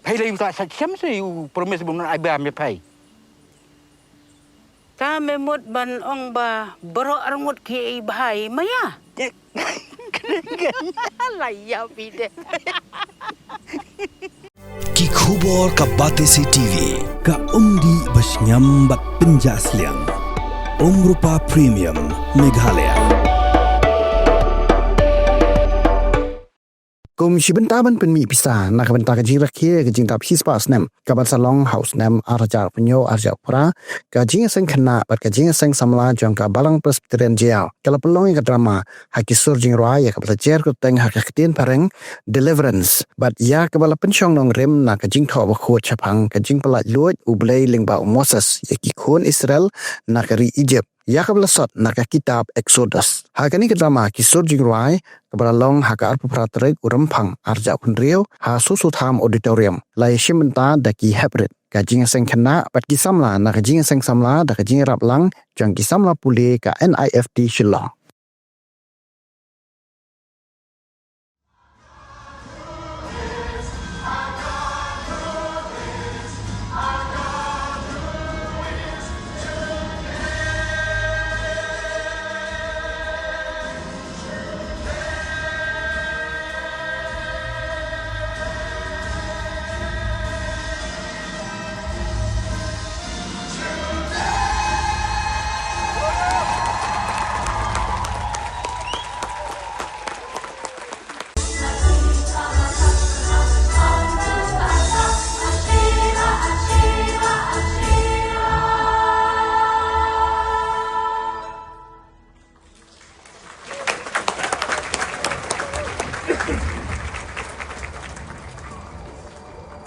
Pay you got such some say you promise I bear me pay. Kami mo't ban ong ba baro arngot ki bahay maya. Layaw pide. Ki khubor ka Batesi TV ka umdi bas nyambat penjaslian. Rupa Premium Meghalaya. Kum shibentaban pen mi pisa nak benta ka Rakhe ka Jingdap hispa Snem ka Salong House Snem arja penyo arja pura ka Jingïaseng Khynnah bat ka Jingïaseng Samla jong ka Balang Presbyterian jail kala pelong ka drama hakisur jingrwa ya ka belajar ko teng hak ketin pareng deliverance bat ya ka bala pensyong nong rem na ka jingtho ba khot chapang ka jingpala luoj ublei lingba Moses ya ki khon Israel na ka ri Egypt ya ka bala sot na ka kitab Exodus hakani ka drama kisur jingrwa Balang haka arpu pratrek urempang arja kunrio ha susu tham auditorium lai shimenta daki hybrid ka Jingïaseng Khynnah pat ki Samla na ka Jingïaseng Samla da ka Jingrap lang jang ki Samla pule ka NIFT Shillong.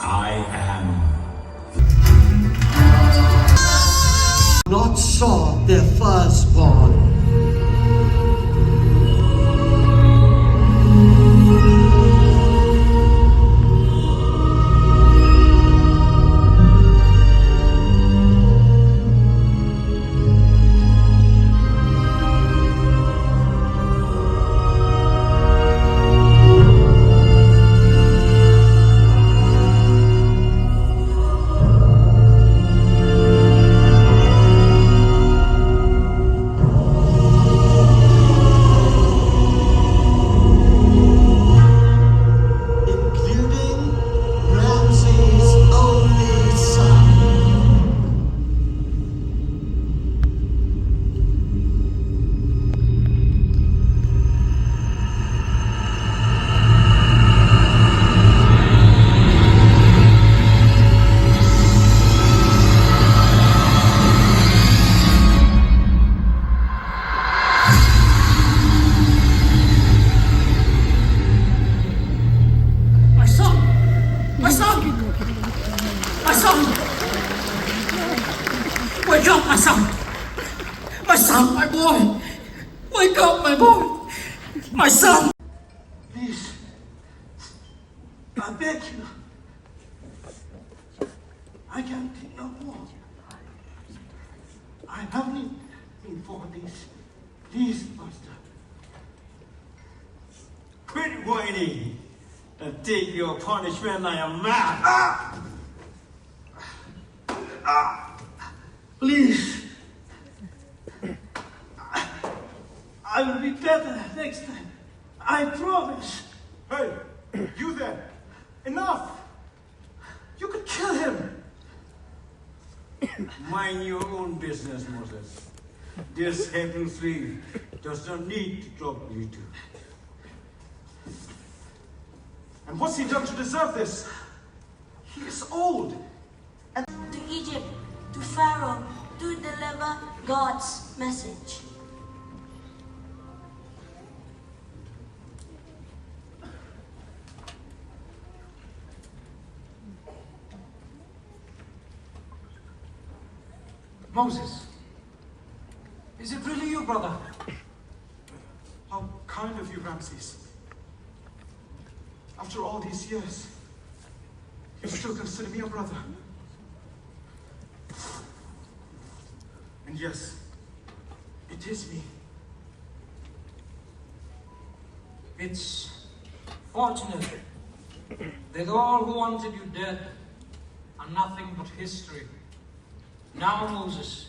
I am. Not saw their firstborn. Including Ramses' only son. My son! My son! My son! Wake up, my son! My son, my boy! Wake up, my boy! My son! Please, I beg you. I can't take no more. I have been for this. Please, Master. Quit whining and take your punishment like a man. Please. I will be better next time. I promise. Hey, you there? Enough! You could kill him. Mind your own business, Moses. This Hebrew slave does not need to trouble you two. And what's he done to deserve this? He is old. To Egypt, to Pharaoh, to deliver God's message. Moses, is it really you, brother? How kind of you, Ramses. After all these years, you still consider me a brother. And yes, it is me. It's fortunate that all who wanted you dead are nothing but history. Now, Moses,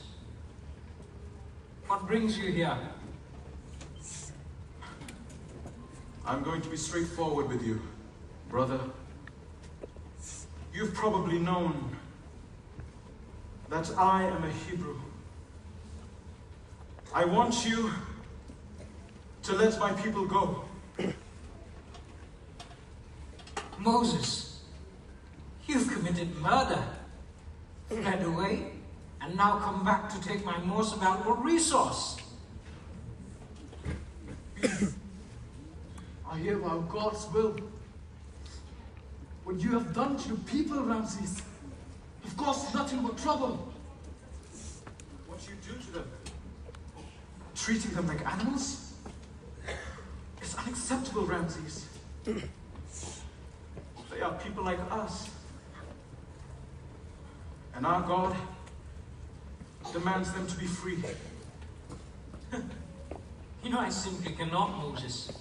what brings you here? I'm going to be straightforward with you, brother. You've probably known that I am a Hebrew. I want you to let my people go. Moses, you've committed murder, fled away, and now come back to take my most valuable resource. I hear our God's will. What you have done to your people, Ramses, have caused nothing but trouble. What you do to them, treating them like animals, is unacceptable, Ramses. They are people like us. And our God demands them to be free. You know, I simply cannot, Moses.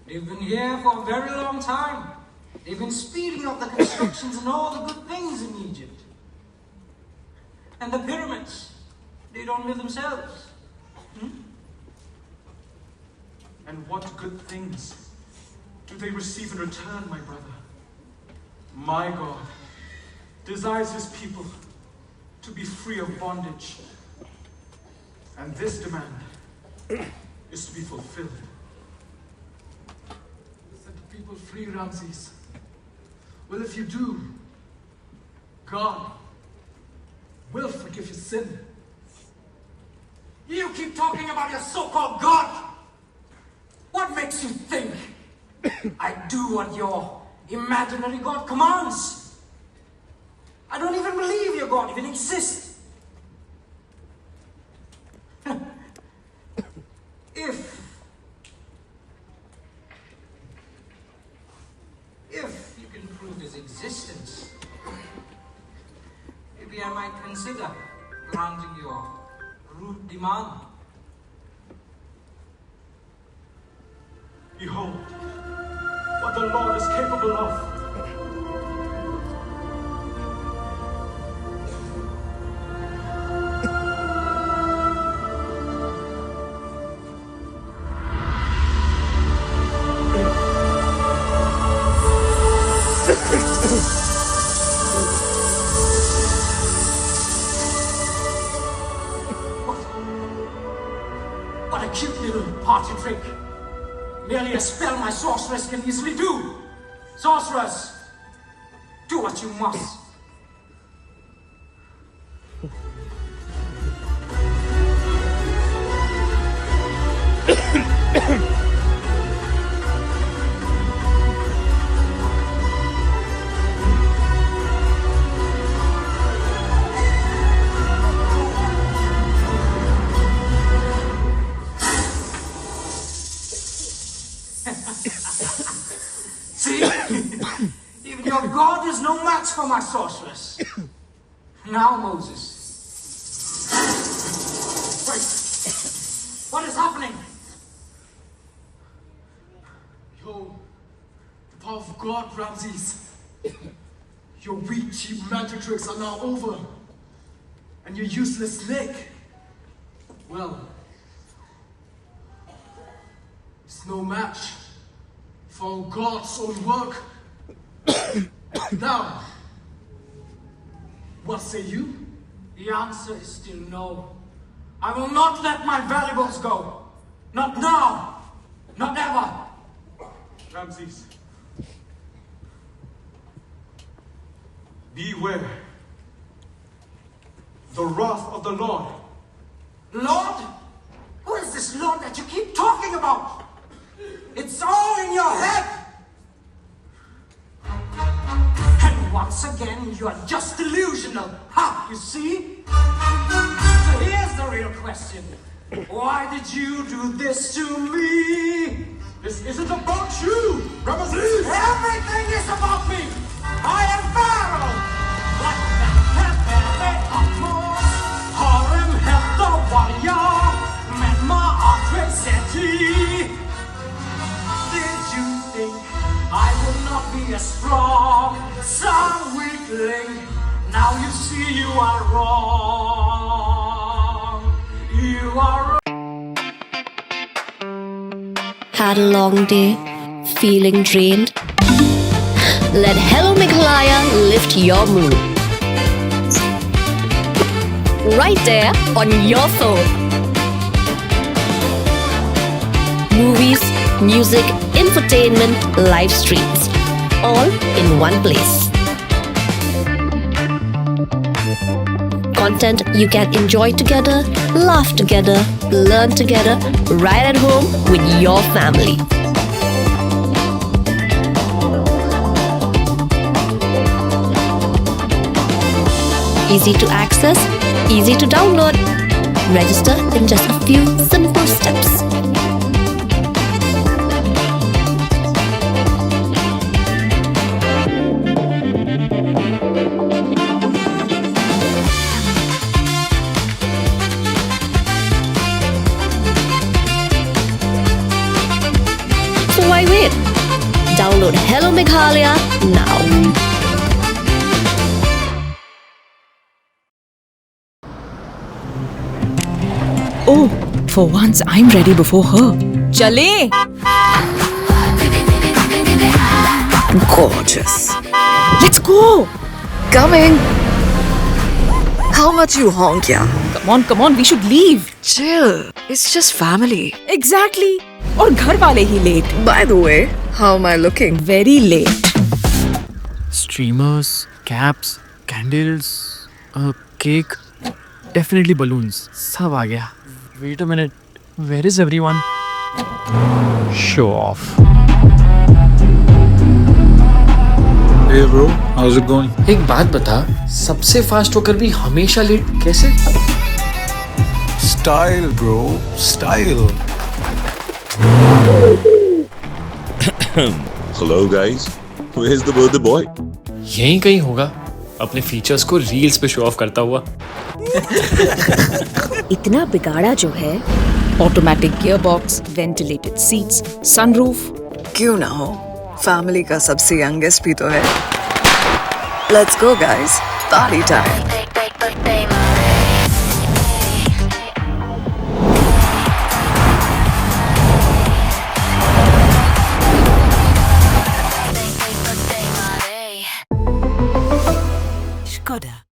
They've been here for a very long time. They've been speeding up the constructions and all the good things in Egypt. And the pyramids, they don't live themselves. And what good things do they receive in return, my brother? My God desires his people to be free of bondage. And this demand is to be fulfilled. Set the people free, Ramses. Well, if you do, God will forgive your sin. You keep talking about your so-called God. What makes you think I do what your imaginary God commands? I don't even believe your God even exists. If you can prove his existence, maybe I might consider granting your rude demand. Behold, what the Lord is capable of. What a cute little party trick. Merely a spell my sorceress can easily do. Sorceress, do what you must. See? Even your God is no match for my sorceress. Now, Moses. Wait. What is happening? Yo, the power of God, Ramses. Your weak, cheap magic tricks are now over. And your useless snake, well, it's no match for God's own work. Now, what say you? The answer is still no. I will not let my valuables go. Not now. Not ever. Ramses, beware. The wrath of the Lord. Lord? Who is this Lord that you keep talking about? It's all in your head. And once again, you are just delusional. Ha, you see? So here's the real question. Why did you do this to me? This isn't about you, Ramses! Everything is about me. I am Pharaoh. Like that Khynnah Harem help the warrior. Menma Did you think I would not be a You are wrong. You are wrong. Had a long day, feeling drained? Let Hello Meghalaya lift your mood. Right there on your phone. Movies, music, infotainment, live streams, all in one place. Content you can enjoy together, laugh together, learn together, right at home with your family. Easy to access, easy to download. Register in just a few simple steps. So why wait? Download Hello Meghalaya now. Oh, for once I'm ready before her. Chale! Gorgeous. Let's go! Coming. How much you honk, yeah? Come on, we should leave. Chill. It's just family. Exactly. और घर वाले ही late. By the way, how am I looking? Very late. Streamers, caps, candles, cake, definitely balloons. सब आ गया. Wait a minute. Where is everyone? Show off. Hey bro, how's it going? एक बात बता, सबसे fast होकर भी हमेशा लेट कैसे? Style bro, style. Hello guys, where's the birthday boy? यहीं कहीं होगा, अपने फीचर्स को रील्स पे शो ऑफ करता हुआ. इतना बिगाड़ा जो है. Automatic gearbox, ventilated seats, sunroof. क्यों ना हो? Family का सबसे youngest भी तो है. Let's go guys, party time. Skoda.